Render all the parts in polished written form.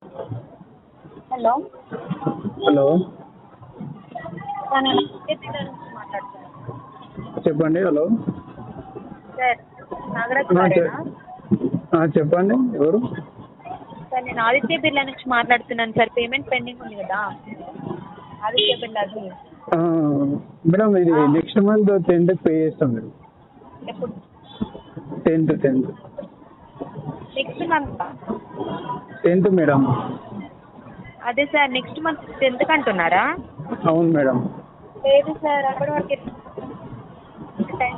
Hello hello sir నేను విజయనగరం నుంచి మాట్లాడుతున్నాను. చెప్పండి. హలో సార్ నాగరాజ్ గారేనా? చెప్పండి. ఎవరు? సార్ నేను ఆదిత్య బిర్లా నుంచి మాట్లాడుతున్నాను సార్. పేమెంట్ పెండింగ్ ఉంది కదా, ఆదిత్య బిర్లాది. మేడం ఇది నెక్స్ట్ మంత్ 10th పే చేస్తాం మేడం. ఎప్పుడు? 10th next month? 10th madam. అదే సార్ నెక్స్ట్ మంత్ 10th అంటున్నారా? అవును మేడం. లేదు సార్, అప్పటి వరకు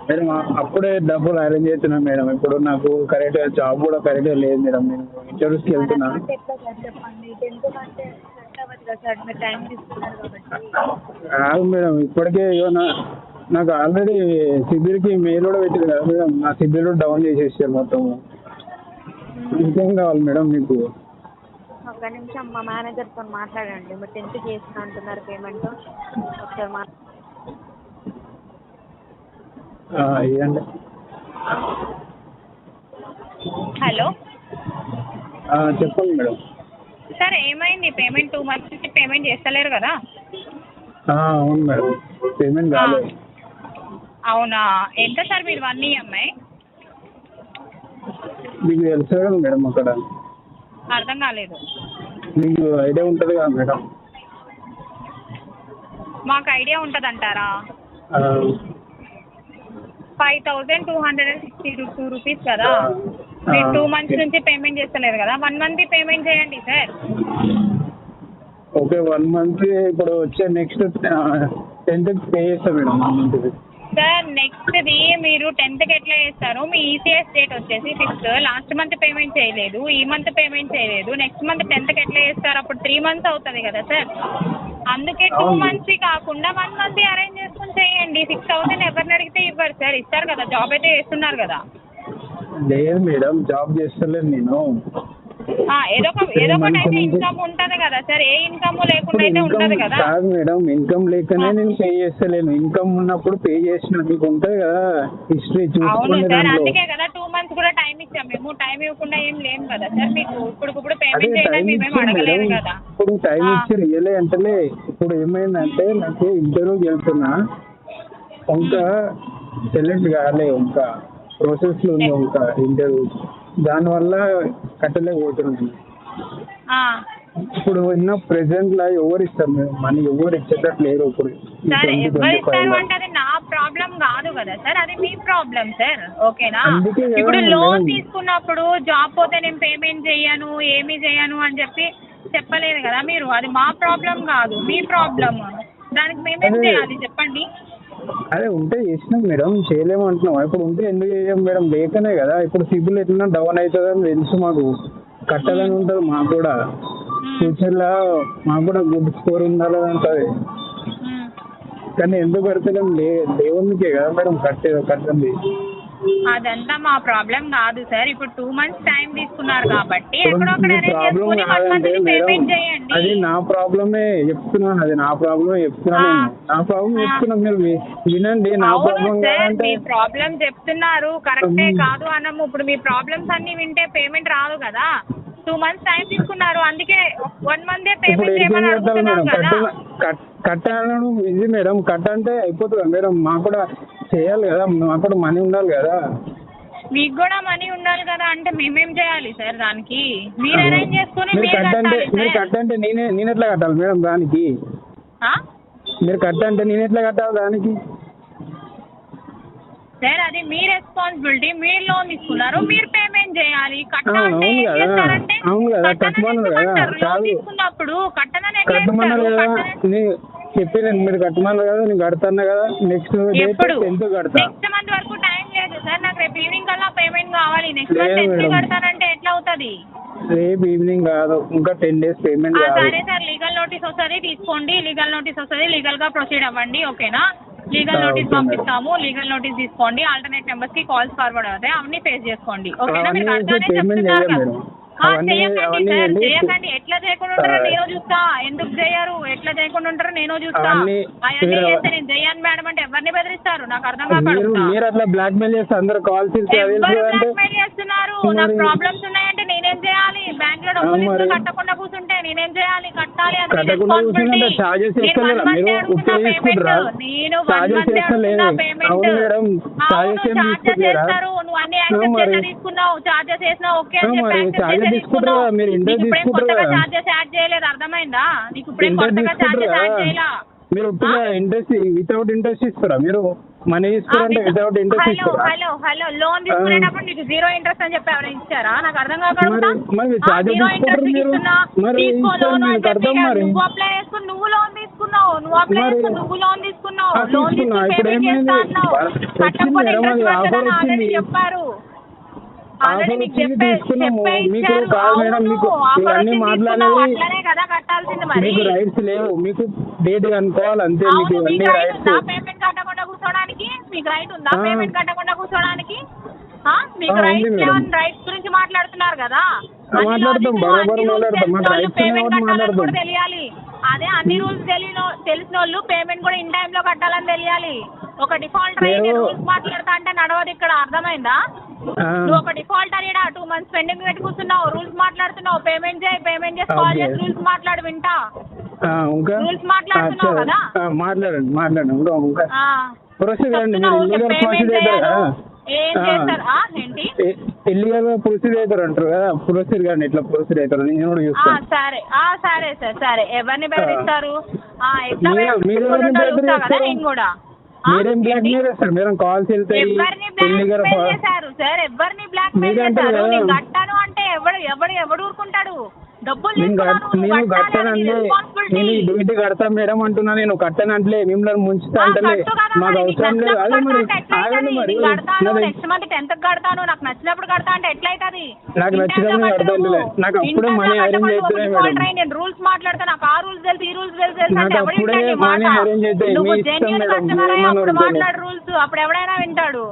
మేడం అప్పుడే డబ్బులు అరేంజ్ చేస్తున్నాను మేడం. ఇప్పుడు నాకు కరెక్ట్గా జాబ్ కూడా కరెక్ట్గా లేదు మేడం. నేను ఇంటర్వ్యూస్కి వెళ్తున్నా. ఎట్లా సార్ చెప్పండి, 10th అంటే సెట్ అవ్వదు కదా సార్, మీరు టైం తీసుకున్నారు కాబట్టి. కాదు మేడం, ఇప్పటికే నాకు ఆల్రెడీ సిబిల్కి మెయిల్ కూడా పెట్టింది కదా మేడం. నా సిబిల్ డౌన్ చేసేసారు మొత్తం. ఇంకేం కావాలి మేడం మీకు? ఒక్క నిమిషం మా మేనేజర్తో మాట్లాడండి. మీరు 10th చేసిన అంటున్నారు పేమెంట్. ఒకసారి ఇవ్వండి. హలో చెప్పండి మేడం. సార్ ఏమైంది? పేమెంట్ 2 months నుంచి పేమెంట్ చేస్తలేరు కదా? అవును మేడం, పేమెంట్ కాలేదు. అవునా, ఎంత సార్ మీరు 1 EMI? మీకు తెలుసు కదా మేడం, అక్కడ అర్థం కాలేదు. మీకు ఐడియా ఉంటుంది కదా మేడం. మాకు ఐడియా ఉంటుంది అంటారా? 5262 రూపీస్ కదా. మీరు 2 months నుంచి పేమెంట్ చేస్తలేరు కదా, 1 month పేమెంట్ చేయండి సార్. ఓకే, 1 month ఇప్పుడు వచ్చే నెక్స్ట్ 10th పే చేస్తాం మేడం. 1 month సార్ నెక్స్ట్ది మీరు 10th ఎట్లా చేస్తారు? మీ ఈసీఎస్ డేట్ వచ్చేసి 5th. లాస్ట్ మంత్ పేమెంట్ చేయలేదు, ఈ మంత్ పేమెంట్ చేయలేదు, నెక్స్ట్ మంత్ 10th ఎట్లా చేస్తారు? అప్పుడు 3 months అవుతుంది కదా సార్. అందుకే 2 months కాకుండా 1 month అరేంజ్ చేసుకుని చేయండి. 6,000 ఎవరిని అడిగితే ఇవ్వరు సార్. ఇస్తారు కదా, జాబ్ అయితే చేస్తున్నారు కదా. లేదు మేడం, జాబ్ చేస్తలేను నేను. ఏదో ఒక అయితే ఇన్కమ్ ఉంటుంది కదా సార్. ఏ ఇన్కమ్ లేకుండా అయితే ఉంటుంది కదా. కాదు మేడం, ఇన్కమ్ లేకనే నేను పే చేస్తలేను. ఇన్కమ్ ఉన్నప్పుడు పే చేసిన మీకు ఉంటుంది కదా హిస్టరీ అవును చూసుకోండి. సార్, అందుకే కదా 2 months కూడా టైం ఇచ్చాం మేము. టైం ఇవ్వకుండా ఏం లేము కదా సార్ మీకు. ఇప్పుడు పేమెంట్ చేయడం మేమేం అడగలేదు కదా. ఇప్పుడు టైం ఇచ్చి రియలే అంటలే. ఇప్పుడు ఏమైందంటే నాకు ఇంటర్వ్యూకి వెళ్తున్నా, ఇంకా సెలెక్ట్ కాలే, ఇంకా ప్రాసెస్లో ఉంది ఇంకా ఇంటర్వ్యూ. దానివల్ల కట్టలేకపోతున్నాను. ఇప్పుడు ఉన్న ప్రెసెంట్ లా ఎవరు ఇస్తారు మేడం మనీ? ఎవరు ఇచ్చేటట్టు లేరు ఇప్పుడు. సార్ ఎవరు ఇస్తారు అంటే అది నా ప్రాబ్లం కాదు కదా సార్, అది మీ ప్రాబ్లం సార్. ఓకేనా? ఇప్పుడు లోన్ తీసుకున్నప్పుడు జాబ్ పోతే నేను పేమెంట్ చేయను, ఏమీ చేయను అని చెప్పి చెప్పలేదు కదా మీరు. అది మా ప్రాబ్లం కాదు, మీ ప్రాబ్లం. దానికి మేమేం చేయాలి చెప్పండి? అదే ఉంటే చేసినాం మేడం, చేయలేము అంటున్నాం. ఇప్పుడు ఉంటే ఎందుకు చేయం మేడం? లేకనే కదా. ఇప్పుడు సిబిల్ ఎట్లా డౌన్ అవుతుందని తెలుసు మాకు. కట్టాలని ఉంటుంది మాకు కూడా. ఫ్యూచర్లో మాకు కూడా గుడ్ స్కోర్ ఉండాలని ఉంటుంది. కానీ ఎందుకు కడతలేం? దేవునికే కదా మేడం కట్టండి. అదంతా మా ప్రాబ్లం కాదు సార్. ఇప్పుడు 2 months టైం తీసుకున్నారు కాబట్టి ఎక్కడొక్కడ అరేంజ్ చేసుకొని 1 month పేమెంట్ చేయండి. అది నా ప్రాబ్లమే చెప్తున్నాను. అది నా ప్రాబ్లమే చెప్తున్నాను. నా ప్రాబ్లం చెప్తున్నాను, మీరు వినండి. నా ప్రాబ్లం కాదంటే మీ ప్రాబ్లం చెప్తున్నారు, కరెక్టే కాదు అనము. ఇప్పుడు మీ ప్రాబ్లమ్స్ అన్ని వింటే పేమెంట్ రాదు కదా. 2 months టైం తీసుకున్నారు, అందుకే 1 month పేమెంట్ చేయమని అడుగుతున్నాం కదా. కట్టాలను ఇది మేడం, కట్టంటే అయిపోతుంది మేడం. మాకు కూడా చేయాలి కదా, మాకు కూడా మనీ ఉండాలి కదా. మీకు కూడా మనీ ఉండాలి కదా. అంటే మేమేం చేయాలి సార్ దానికి? మీరు అరేంజ్ చేసుకుని మీరు కట్టంటే నేను ఎట్లా కట్టాలి మేడం దానికి? మీరు కట్టంటే నేను ఎట్లా కట్టాలి దానికి? సార్ అది మీ రెస్పాన్సిబిలిటీ. మీరు లోన్ తీసుకున్నారు, మీరు పేమెంట్ చేయాలి. అవును కదా, కట్టమన్నారు కదా. తీసుకున్నప్పుడు కట్టమన్నారు కదా, చెప్పాను మీరు కట్టమన్నారు కదా, నేను కడతాను కదా. నెక్స్ట్ ఎంత కడతా? నెక్స్ట్ మంత్ వరకు టైం లేదు సార్. నాకు రేపు ఈవినింగ్ కల్లా పేమెంట్ కావాలి. నెక్స్ట్ మంత్ ఎంత కడతానంటే ఎట్లా అవుతుంది? రేపు ఈవినింగ్ కాదు, ఇంకా 10 days పేమెంట్. సరే సార్, లీగల్ నోటీస్ వస్తుంది, తీసుకోండి. లీగల్ నోటీస్ వస్తుంది, లీగల్ గా ప్రొసీడ్ అవ్వండి. ఓకేనా? లీగల్ నోటీస్ పంపిస్తాము, లీగల్ నోటీస్ తీసుకోండి. ఆల్టర్నేట్ నెంబర్స్ కి కాల్స్ ఫార్వర్డ్ అవుతాయి, అవన్నీ ఫేస్ చేసుకోండి. ఓకేనా? మీరు కడతానే చెప్తున్నారు కదా. అవన్నీ అవన్నీ సార్ అండి చేయకండి. ఎట్లా చేయకుండా ఉంటారో నేను చూస్తా. ఎందుకు చేయరు? ఎట్లా చేయకుండా ఉంటారో నేను చూస్తా. అవన్నీ అవన్నీ చేస్తే నేను జయాన్ మేడం అంటే ఎవరిని బెదిరిస్తారు? నాకు అర్థం మీరు అట్లా బ్లాక్ మెయిల్ చేస్తే అందరు కాల్స్ బ్లాక్మెయిల్ చేస్తున్నారు. నాకు ప్రాబ్లమ్స్ ఉన్నాయంటే నేనేం చేయాలి? బ్యాంక్ లో డబ్బులు కట్టకుండా కూర్చుంటే నేనేం చేయాలి? కట్టాలి అంటే కట్టకుండా కూర్చుంటే చార్జెస్ చేస్తలేరా మీరు? ఉప్పు తీసుకుంటారా? చార్జెస్ చేస్తలేదు. అవును మేడం, చార్జెస్ ఏం తీసుకుంటారా? నువ్వు అన్ని యాక్సెప్ట్ తీసుకున్నావు, చార్జెస్ వేసినావు, ఓకే అని చెప్పి చార్జెస్ తీసుకుంటారా? మీరు ఇంటర్ తీసుకుంటారా? చార్జెస్ యాడ్ చేయలేదు, అర్థమైందా నీకు? ఇప్పుడే కొత్తగా చార్జెస్ యాడ్ చేయలా. మీరు ఇంట్రెస్ట్ వితౌట్ ఇంట్రెస్ట్ ఇస్తారా? మీరు మనీ తీసుకోవాలంటే వితౌట్ ఇంట్రెస్ట్ ఇస్తారా? హలో లోన్ తీసుకునేటప్పుడు నీకు 0 ఇంట్రెస్ట్ అని చెప్పి ఎవరైనా ఇచ్చారా? నాకు అర్థం కాకుండా మరి చార్జెస్ తీసుకుంటారు మీరు. మరి నువ్వు అప్లై చేసుకుని నువ్వు లోన్ తీసుకున్నావు. నువ్వు అప్లై చేసుకుని నువ్వు లోన్ తీసుకున్నావు. లోన్ ఇప్పుడు ఏమైంది? వచ్చింది మేడం, అది ఆఫర్ వచ్చింది, చెప్పారు. ఆఫర్ వచ్చింది, తీసుకున్నాము. మీకు కాదు మేడం, మీకు ఇవన్నీ మాట్లాడేది మీకు రైట్స్ లేవు. మీకు డేట్ కనుక్కోవాలి అంతే. మీకు ఇవన్నీ రైట్స్. పేమెంట్ కట్టకుండా కూర్చోడానికి మీకు రైట్ ఉందా? పేమెంట్ కట్టకుండా కూర్చోడానికి మీకు రైట్స్ గురించి మాట్లాడుతున్నారు కదా. మాట్లాడతాం, బరాబర్ మాట్లాడతాం. మాకు రైట్స్ కూడా తెలియాలి. అదే అన్ని రూల్స్ తెలిసిన వాళ్ళు పేమెంట్ కూడా ఇన్ టైమ్ లో కట్టాలని తెలియాలి. ఒక డిఫాల్ట్ రూల్స్ మాట్లాడతా అంటే నడవదు ఇక్కడ, అర్థమైందా? నువ్వు ఒక డిఫాల్ట్ అని 2 months పెండింగ్ పెట్టి కూర్చున్నావు, రూల్స్ మాట్లాడుతున్నావు. పేమెంట్ చేసి కాల్ చేసి రూల్స్ మాట్లాడి వింటా. రూల్స్ మాట్లాడుతున్నావు కదా. మాట్లాడండి ఇంకా ప్రొసీజర్ అండి. మీరు ఇల్లీగల్ ప్రొసీజర్ అవుతారు కదా. ఏం చేస్తారు? ఏంటి ఇల్లీగల్ ప్రొసీజర్ అవుతారు అంటారు కదా. ప్రొసీజర్ కానీ ఇట్లా ప్రొసీజర్ అవుతారు. నేను కూడా చూస్తాను. సరే సార్, సరే. ఎవరిని బెదిరిస్తారు? మీరు ఎవరిని బెదిరిస్తారు? నేను కూడా మీరేం బ్లాక్ మెయిల్ చేస్తారు? మీరు కాల్స్ వెళ్తాయి. చేశారు సార్, ఎవరిని బ్లాక్ మెయిల్ చేశారు? నేను కట్టాను అంటే ఎవడు ఊరుకుంటాడు? డబ్బులు నేను కట్టానంటే నేను డ్యూటీ కడతాను మేడం అంటున్నా. నేను కట్టానంటే మిమ్మల్ని ముంచుతా అంటే మాకు అవసరం లేదు. అదే మరి ఆగండి. మరి నెక్స్ట్ మంత్ 10th కడతాను, నాకు నచ్చినప్పుడు కడతా అంటే ఎట్లయితుంది? నాకు నచ్చినప్పుడు కడతాను. నాకు అప్పుడే మనీ అరేంజ్ చేస్తున్నాయి మేడం. నేను రూల్స్ మాట్లాడతా, నాకు ఆ రూల్స్ తెలుసు, ఈ రూల్స్ తెలుసు. నాకు అప్పుడే మనీ అరేంజ్ అవుతాయి. మీ ఇష్టం మేడం. మాట్లాడు రూల్స్, అప్పుడు ఎవడైనా వింటాడు.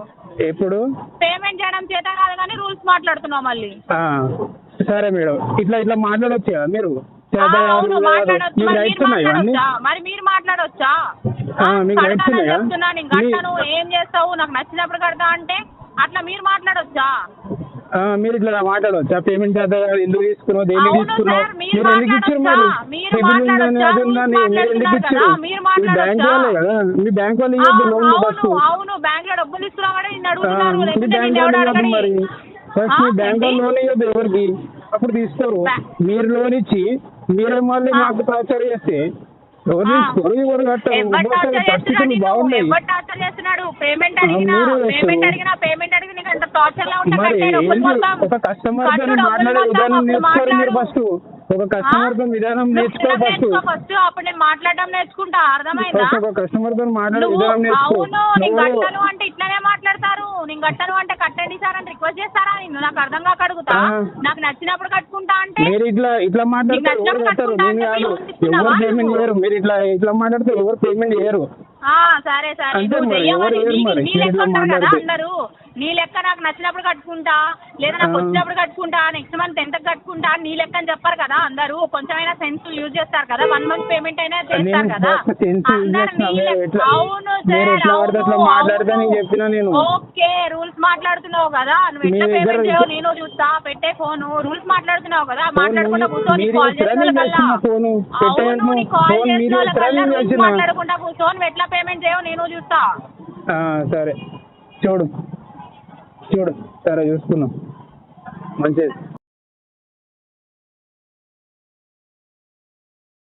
ఎప్పుడు పేమెంట్ చేయడం చేత కాదు కానీ రూల్స్ మాట్లాడుతున్నావు మళ్ళీ. సరే మేడం, ఇట్లా మాట్లాడొచ్చు కదా మీరు. మరి మీరు మాట్లాడొచ్చా? మీకు రైట్స్ ఉన్నాయా? నేను కడతాను, ఏం చేస్తావు, నాకు నచ్చినప్పుడు కడతా అంటే అట్లా మీరు మాట్లాడొచ్చా? మీరు ఇట్లా మాట్లాడవచ్చా? పేమెంట్ చేద్దా, ఎందుకు తీసుకున్నావు, దేనికి తీసుకున్నావు, మీరు ఎందుకు ఇచ్చారు? మరి సిబిల్ ఉందని అది ఉందని మీరు ఎందుకు ఇచ్చారు? మీ బ్యాంక్ వాళ్ళే కదా. మీ బ్యాంక్ వాళ్ళు ఇవ్వద్దు లోన్ ఫస్ట్. అవును, బ్యాంక్ లో డబ్బులు తీసుకున్నావు. మీ బ్యాంక్ వాళ్ళు ఇవ్వద్దు. మరి ఫస్ట్ మీ బ్యాంక్ వాళ్ళు లోన్ ఇవ్వద్దు ఎవరికి, అప్పుడు తీస్తారు. మీరు లోన్ ఇచ్చి మీరే మళ్ళీ మాకు టార్చర్ చేస్తే ఎవరు తీసుకోరు, ఎవరు కట్టారు? పరిస్థితులు బాగున్నాయి. ఒక కస్టమర్ తో మాట్లాడే విధానం నేర్చుకోరు మీరు ఫస్ట్. ఒక కస్టమర్ తో విధానం నేర్చుకో ఫస్ట్. అప్పుడు నేను మాట్లాడడం నేర్చుకుంటా, అర్థమైందా? ఒక కస్టమర్ తో మాట్లాడే విధానం నేర్చుకో. గట్టను అంటే ఇట్లానే మాట్లాడతారు. నేను గట్టను అంటే కట్టండి సార్ అని రిక్వెస్ట్ చేస్తారా? నేను నాకు అర్థం కాక అడుగుతా. నాకు నచ్చినప్పుడు కట్టుకుంటా అంటే మీరు ఇట్లా మాట్లాడతారు. ఎవరు కట్టారు? నేను కాదు, ఎవరు పేమెంట్ చేయరు. మీరు ఇట్లా మాట్లాడితే ఎవరు పేమెంట్ చేయరు. సరే సరే, అందరూ నీ లెక్క నాకు నచ్చినప్పుడు కట్టుకుంటా, లేదా నాకు వచ్చినప్పుడు కట్టుకుంటా, నెక్స్ట్ మంత్ 10th కట్టుకుంటా, నీ లెక్క అని చెప్పారు కదా. అందరూ కొంచెమైనా సెన్స్ యూజ్ చేస్తారు కదా. 1 month పేమెంట్ అయినా చేస్తారు కదా. అవును సార్, ఓకే. రూల్స్ మాట్లాడుతున్నావు కదా, నువ్వు ఎట్లా పేమెంట్ చేయవు నేను చూస్తా. పెట్టే ఫోన్ రూల్స్ మాట్లాడుతున్నావు కదా, మాట్లాడకుండా కూర్చొని మాట్లాడకుండా కూర్చొని ఎట్లా పేమెంట్ చేయవు నేను చూస్తా. సరే చూడు సరే చూసుకున్నాం మంచిది.